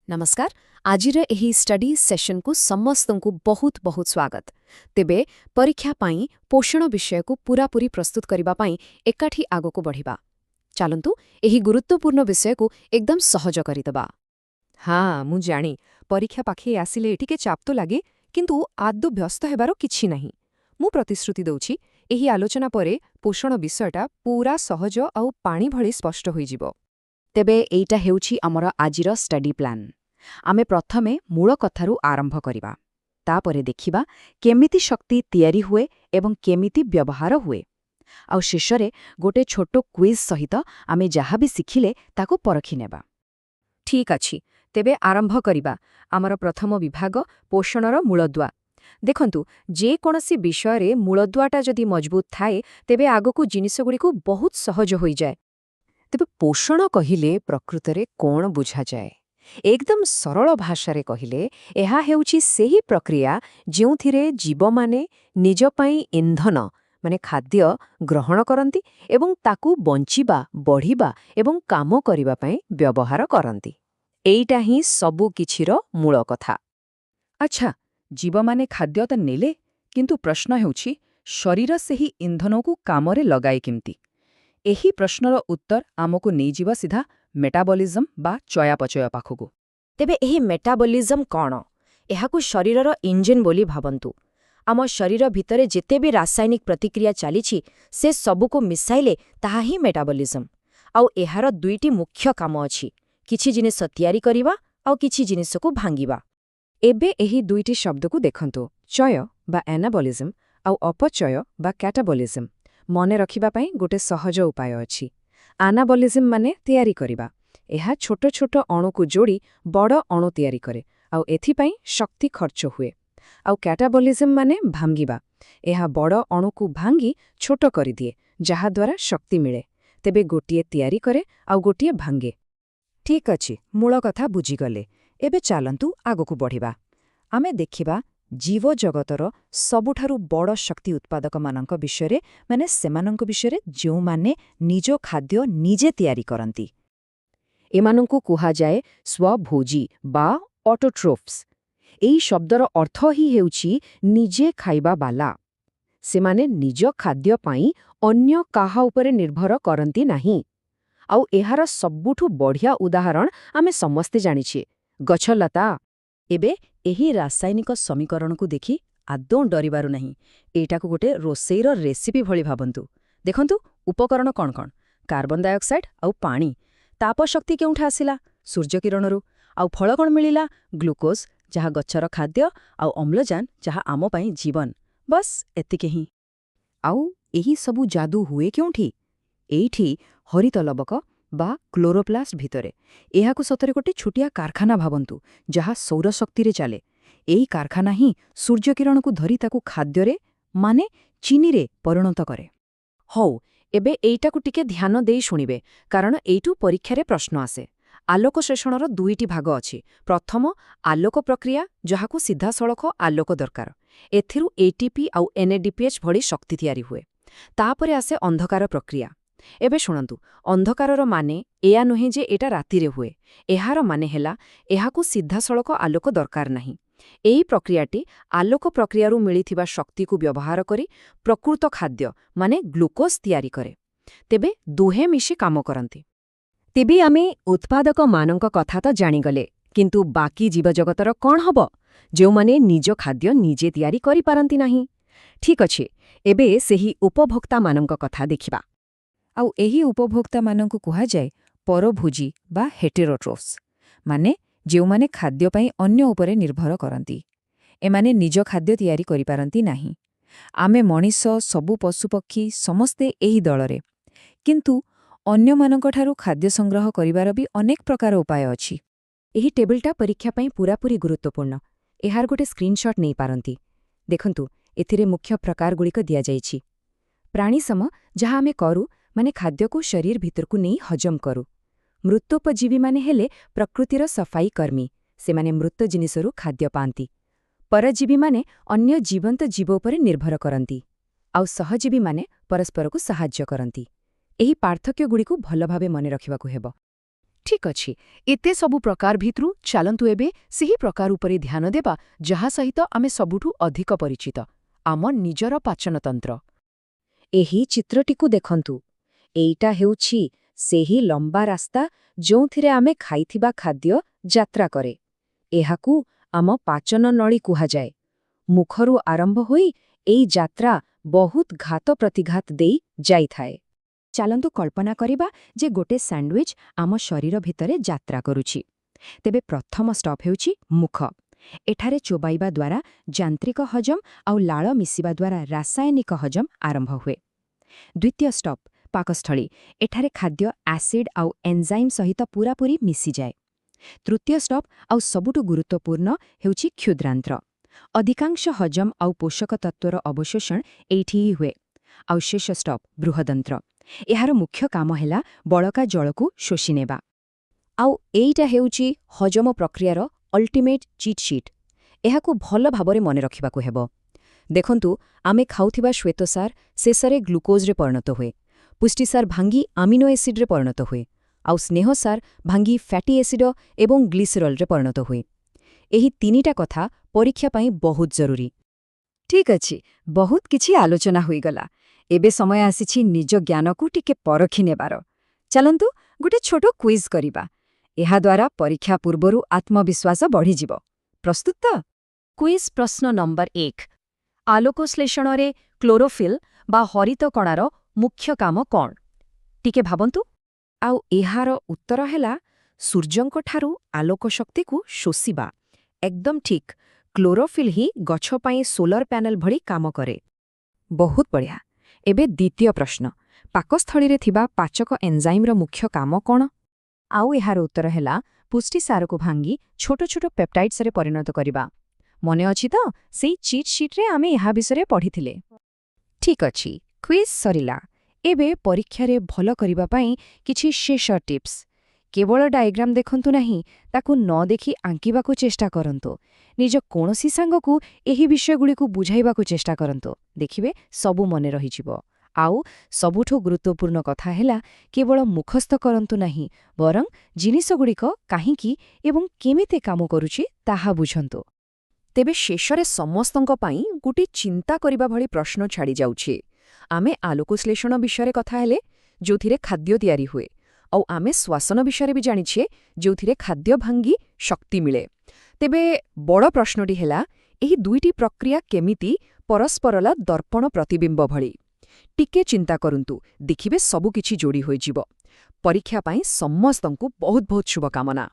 नमस्कार आजिर एही study session को समस्तंकु बहुत बहुत स्वागत तेबे परीक्षा पाई पोषण विषय को पूरापूरी प्रस्तुत करिबा पाई एकाठी आगो को बढ़िबा चालंतु एही गुरुत्वपूर्ण विषय को एकदम सहज करिदबा। हाँ मु जानी परीक्षा पाखे आसिले एटिके चाप तो लागे किंतु आदौ व्यस्त हेबार किछि नाही। मु प्रतिश्रुति दउछि एही आलोचना परे पोषण विषयटा पूरा सहज आउ पानी भଳି स्पष्ट होई जिवो। तेबे एइटा हेउछि हमर आजिर स्टडी प्लान। आमे प्रथमे मूल कथारु आरंभ करिबा तापरे देखिबा केमिति शक्ति तयारी हुए एवं केमिति व्यवहार हुए आउ शेषरे गोटे छोटो क्विज सहित आमे जहा भी सिखिले ताको परखि नेबा। ठीक अछि तेबे आरंभ करिबा आमर प्रथम विभाग पोषणर मूलदुआ। देखंतु जे कोनसी विषय मूलदुआटा जदि मजबूत थाए तेबे आगकु जिनिसगुड़िकु बहुत सहज होई जाए। तेबे पोषण कहिले प्रकृतरे कोण बुझा जाए? एकदम सरल भाषारे कहिले एहा हेउछि सेही प्रक्रिया जेउथिरे जीवमाने निज पई इंधन माने खाद्य ग्रहण करंती एवं ताकू बंचिबा बढ़िबा एवं काम करिबा पई व्यवहार करंती। एइटा ही सबु किछिर मूल कथा। अच्छा जीवमाने खाद्य त नेले किंतु प्रश्न हेउछि शरीर सेही इंधनकु कामरे लगाए केमती। एही प्रश्नर उत्तर आमको नहीं जीवा सीधा मेटाबॉलिज्म बा चयापचय पाखकु। तेबे एही मेटाबॉलिज्म कौन? एहाकु शरीरर इंजिन बोली भाबंतु। आम शरीर भितरे जेते भी रासायनिक प्रतिक्रिया चालिछि से सबुको मिसाइले ताहा ही मेटाबॉलिज्म। आउ एहार दुईटी मुख्य काम अछि, किछि जिनिस तयारी करिबा आउ किछि जिनिसकु भांगिबा। एबे एही दुईटी शब्दकु देखंतु, चय बा एनाबॉलिज्म आउ अपचय बा कैटाबॉलिज्म। मने रखिबा पई गोटे सहज उपाय अछि। आनाबॉलिज्म माने तयारी करिबा। एहा छोट छोट अणु को जोड़ी बड़ अणु तयारी करे आउ एथि पई शक्ति खर्च हुए। आउ कैटाबॉलिज्म माने भांगिबा। एहा बड़ अणु को भांगी छोट करि दिए जहा द्वारा शक्ति मिले। तेबे गोटिए तयारी करे आउ गोटिए भांगे। ठीक अछि मूल कथा बुझी गले। एबे चालंतु आगकु बढ़िबा। आमे देखिबा जीव जगतर सबुठारु बड़ शक्ति उत्पादक मानक विषय माने सेमानंक विषय जो माने निज खाद्य निजे तयारी करंती। एमानंकु कुहा जाए स्वभोजी बा ऑटोट्रोफ्स। एई शब्दर अर्थ ही हेउछि निजे खाइबा बाला। सेमाने निज खाद्य पाई अन्य काहा उपरे निर्भर करंती नाही। आउ एहार सबुठु बढ़िया उदाहरण आमे समस्ते जानिछे गछलता। एबे एही रासायनिक समीकरण को देखि आदौ डरिबारु नहीं। एटाकु गोटे रोसेईर रेसिपी भଳି भाबंतु। देखंतु उपकरण कौन कौन? कार्बन डाइऑक्साइड आउ पानी। ताप शक्ति केउठा आसिला? सूर्य किरणरू। आउ फल कौन मिलिला? ग्लूकोज जहा गच्छर खाद्य आउ अम्लजान जहा आम पई जीवन। बस एतिके ही। आउ एही सबु जादू हुए क्योंठी? एइठी हरित लबक बा क्लोरोप्लास्ट भितरे। एहाकु सतरे गोटे छुटिया कारखाना भाबंतु जहा सौरशक्ति रे चाले। एही कारखाना ही सूर्य किरण को धरी ताकु खाद्यरे माने चीनी रे परिणत करे। हौ एबे एइटाकु टिके ध्यान देई शुणिबे कारण एइटु परीक्षारे प्रश्न आसे। आलोक श्लेषणर दुईटी भाग अछि। प्रथम आलोक प्रक्रिया जहाकु सीधा सड़क आलोक दरकार। एथिरु एटीपी आउ एनएडीपीएच भଳି शक्ति तयारी हुए। तापरे आसे अंधकार प्रक्रिया। एबे शुणंतु अंधकारर माने एया नुहे जे एटा रातिरे हुए। एहार माने हेला एहाकु सीधा सड़क आलोक दरकार नाही। एही प्रक्रियाटी आलोक प्रक्रियारु मिलिथिबा शक्ति को व्यवहार करी प्रकृत खाद्य माने ग्लूकोज तयारी करे। तेबे दुहे मिशी काम करंती। तेबे आमे उत्पादक मानक कथा तो जानिगले किंतु बाकी जीवजगतर कौन हब जो माने निज खाद्य निजे तयारी करि पारंती नाही। ठीक अछि एबे सेही उपभोक्ता मानक कथा देखिबा। आउ एही उपभोक्ता मानकु कुहा जाए परभोजी बा हेटेरोट्रोफ्स माने जो माने खाद्य पई अन्य उपरे निर्भर करंती। एमाने निज खाद्य तयारी करि पारंती नाही। आमे मनीष सबु पशुपक्षी समस्ते एही दलरे किंतु अन्य मानकठारु खाद्य संग्रह करिवार भी अनेक प्रकार उपाय अछि। एही टेबलटा परीक्षा पई पूरापूरी गुरुत्वपूर्ण। एहार गोटे स्क्रीनशॉट नहीं पारंती। देखंतु एथिरे मुख्य प्रकार गुड़िक दिया जाइछि। प्राणी सम जहा आमे करू माने खाद्य को शरीर भीतर को नहीं हजम करू। मृत्योपजीवी माने हेले प्रकृतिर सफाई कर्मी। से माने मृत जिनिसरू खाद्य पांती। परजीवी माने अन्य जीवंत जीव उपरे निर्भर करंती। आउ सहजीवी माने परस्पर को सहाय्य करंती। एही पार्थक्य गुड़िकु भल भावे मने रखिबाकु हेबो। ଠିକ୍ ଅଛି, ଏତେ ସବୁ ପ୍ରକାର ଭିତରୁ ଚାଲନ୍ତୁ ଏବେ ସେହି ପ୍ରକାର ଉପରେ ଧ୍ୟାନ ଦେବା ଯାହା ସହିତ ଆମେ ସବୁଠୁ ଅଧିକ ପରିଚିତ, ଆମ ନିଜର ପାଚନତନ୍ତ୍ର। ଏହି ଚିତ୍ରଟିକୁ ଦେଖନ୍ତୁ। ଏଇଟା ହେଉଛି ସେହି ଲମ୍ବା ରାସ୍ତା ଯେଉଁଥିରେ ଆମେ ଖାଇଥିବା ଖାଦ୍ୟ ଯାତ୍ରା କରେ। ଏହାକୁ ଆମ ପାଚନ ନଳୀ କୁହାଯାଏ। ମୁଖରୁ ଆରମ୍ଭ ହୋଇ ଏଇ ଯାତ୍ରା ବହୁତ ଘାତ ପ୍ରତିଘାତ ଦେଇ ଯାଇଥାଏ। ଚାଲନ୍ତୁ କଳ୍ପନା କରିବା ଯେ ଗୋଟେ ସ୍ୟାଣ୍ଡୱିଚ୍ ଆମ ଶରୀର ଭିତରେ ଯାତ୍ରା କରୁଛି। ତେବେ ପ୍ରଥମ ଷ୍ଟପ୍ ହେଉଛି ମୁଖ। ଏଠାରେ ଚୋବାଇବା ଦ୍ୱାରା ଯାନ୍ତ୍ରିକ ହଜମ ଆଉ ଲାଳ ମିଶିବା ଦ୍ୱାରା ରାସାୟନିକ ହଜମ ଆରମ୍ଭ ହୁଏ। ଦ୍ୱିତୀୟ ଷ୍ଟପ୍ ପାକସ୍ଥଳୀ। ଏଠାରେ ଖାଦ୍ୟ ଆସିଡ୍ ଆଉ ଏନ୍ଜାଇମ୍ ସହିତ ପୂରାପୂରି ମିଶିଯାଏ। ତୃତୀୟ ଷ୍ଟପ୍ ଆଉ ସବୁଠୁ ଗୁରୁତ୍ୱପୂର୍ଣ୍ଣ ହେଉଛି କ୍ଷୁଦ୍ରାନ୍ତ୍ର। ଅଧିକାଂଶ ହଜମ ଆଉ ପୋଷକ ତତ୍ତ୍ୱର ଅବଶୋଷଣ ଏଇଠି ହିଁ ହୁଏ। ଆଉ ଶେଷ ଷ୍ଟପ୍ ବୃହଦନ୍ତ୍ର। ଏହାର ମୁଖ୍ୟ କାମ ହେଲା ବଳକା ଜଳକୁ ଶୋଷି ନେବା। ଆଉ ଏଇଟା ହେଉଛି ହଜମ ପ୍ରକ୍ରିୟାର ଅଲ୍ଟିମେଟ୍ ଚିଟ୍ ଶିଟ୍। ଏହାକୁ ଭଲ ଭାବରେ ମନେ ରଖିବାକୁ ହେବ। ଦେଖନ୍ତୁ, ଆମେ ଖାଉଥିବା ଶ୍ୱେତସାର ଶେଷରେ ଗ୍ଲୁକୋଜରେ ପରିଣତ ହୁଏ, ପୁଷ୍ଟିସାର ଭାଙ୍ଗି ଆମିନୋ ଏସିଡ୍ରେ ପରିଣତ ହୁଏ, ଆଉ ସ୍ନେହସାର ଭାଙ୍ଗି ଫ୍ୟାଟି ଏସିଡ ଏବଂ ଗ୍ଲିସେରଲ୍ରେ ପରିଣତ ହୁଏ। ଏହି ତିନିଟା କଥା ପରୀକ୍ଷା ପାଇଁ ବହୁତ ଜରୁରୀ। ଠିକ୍ ଅଛି, ବହୁତ କିଛି ଆଲୋଚନା ହୋଇଗଲା। ଏବେ ସମୟ ଆସିଛି ନିଜ ଜ୍ଞାନକୁ ଟିକେ ପରଖି ନେବାର। ଚାଲନ୍ତୁ ଗୋଟେ ଛୋଟ କୁଇଜ୍ କରିବା। ଏହାଦ୍ୱାରା ପରୀକ୍ଷା ପୂର୍ବରୁ ଆତ୍ମବିଶ୍ୱାସ ବଢ଼ିଯିବ। ପ୍ରସ୍ତୁତ ତ? କୁଇଜ୍ ପ୍ରଶ୍ନ ନମ୍ବର 1। ଆଲୋକଶ୍ଳେଷଣରେ କ୍ଲୋରୋଫିଲ୍ ବା ହରିତକଣାର ମୁଖ୍ୟ କାମ କ'ଣ? ଟିକେ ଭାବନ୍ତୁ। ଆଉ ଏହାର ଉତ୍ତର ହେଲା ସୂର୍ଯ୍ୟଙ୍କଠାରୁ ଆଲୋକ ଶକ୍ତିକୁ ଶୋଷିବା। ଏକଦମ୍ ଠିକ୍। କ୍ଲୋରୋଫିଲ୍ ହିଁ ଗଛ ପାଇଁ ସୋଲାର ପ୍ୟାନେଲ ଭଳି କାମ କରେ। ବହୁତ ବଢ଼ିଆ। ଏବେ ଦ୍ୱିତୀୟ ପ୍ରଶ୍ନ। ପାକସ୍ଥଳୀରେ ଥିବା ପାଚକ ଏନ୍ଜାଇମ୍ର ମୁଖ୍ୟ କାମ କ'ଣ? ଆଉ ଏହାର ଉତ୍ତର ହେଲା ପୁଷ୍ଟିସାରକୁ ଭାଙ୍ଗି ଛୋଟ ଛୋଟ ପେପ୍ଟାଇଡ୍ସରେ ପରିଣତ କରିବା। ମନେ ଅଛି ତ, ସେଇ ଚିଟ୍ ଶିଟ୍ରେ ଆମେ ଏହା ବିଷୟରେ ପଢ଼ିଥିଲେ। ଠିକ୍ ଅଛି, କ୍ୱିଜ୍ ସରିଲା। ଏବେ ପରୀକ୍ଷାରେ ଭଲ କରିବା ପାଇଁ କିଛି ଶେଷ ଟିପ୍ସ। କେବଳ ଡାଏଗ୍ରାମ ଦେଖନ୍ତୁ ନାହିଁ, ତାକୁ ନ ଦେଖି ଆଙ୍କିବାକୁ ଚେଷ୍ଟା କରନ୍ତୁ। ନିଜ କୌଣସି ସାଙ୍ଗକୁ ଏହି ବିଷୟଗୁଡ଼ିକୁ ବୁଝାଇବାକୁ ଚେଷ୍ଟା କରନ୍ତୁ। ଦେଖିବେ ସବୁ ମନେ ରହିଯିବ। ଆଉ ସବୁଠୁ ଗୁରୁତ୍ୱପୂର୍ଣ୍ଣ କଥା ହେଲା, କେବଳ ମୁଖସ୍ଥ କରନ୍ତୁ ନାହିଁ, ବରଂ ଜିନିଷଗୁଡ଼ିକ କାହିଁକି ଏବଂ କେମିତି କାମ କରୁଛି ତାହା ବୁଝନ୍ତୁ। ତେବେ ଶେଷରେ ସମସ୍ତଙ୍କ ପାଇଁ ଗୋଟିଏ ଚିନ୍ତା କରିବା ଭଳି ପ୍ରଶ୍ନ ଛାଡ଼ିଯାଉଛି। ଆମେ ଆଲୋକଶ୍ଳେଷଣ ବିଷୟରେ କଥା ହେଲେ, ଯେଉଁଥିରେ ଖାଦ୍ୟ ତିଆରି ହୁଏ, ଆଉ ଆମେ ଶ୍ୱାସନ ବିଷୟରେ ବି ଜାଣିଛେ, ଯେଉଁଥିରେ ଖାଦ୍ୟ ଭାଙ୍ଗି ଶକ୍ତି ମିଳେ। ତେବେ ବଡ଼ ପ୍ରଶ୍ନଟି ହେଲା, ଏହି ଦୁଇଟି ପ୍ରକ୍ରିୟା କେମିତି ପରସ୍ପରର ଦର୍ପଣ ପ୍ରତିବିମ୍ବ ଭଳି? ଟିକେ ଚିନ୍ତା କରନ୍ତୁ, ଦେଖିବେ ସବୁକିଛି ଯୋଡ଼ି ହୋଇଯିବ। ପରୀକ୍ଷା ପାଇଁ ସମସ୍ତଙ୍କୁ ବହୁତ ବହୁତ ଶୁଭକାମନା।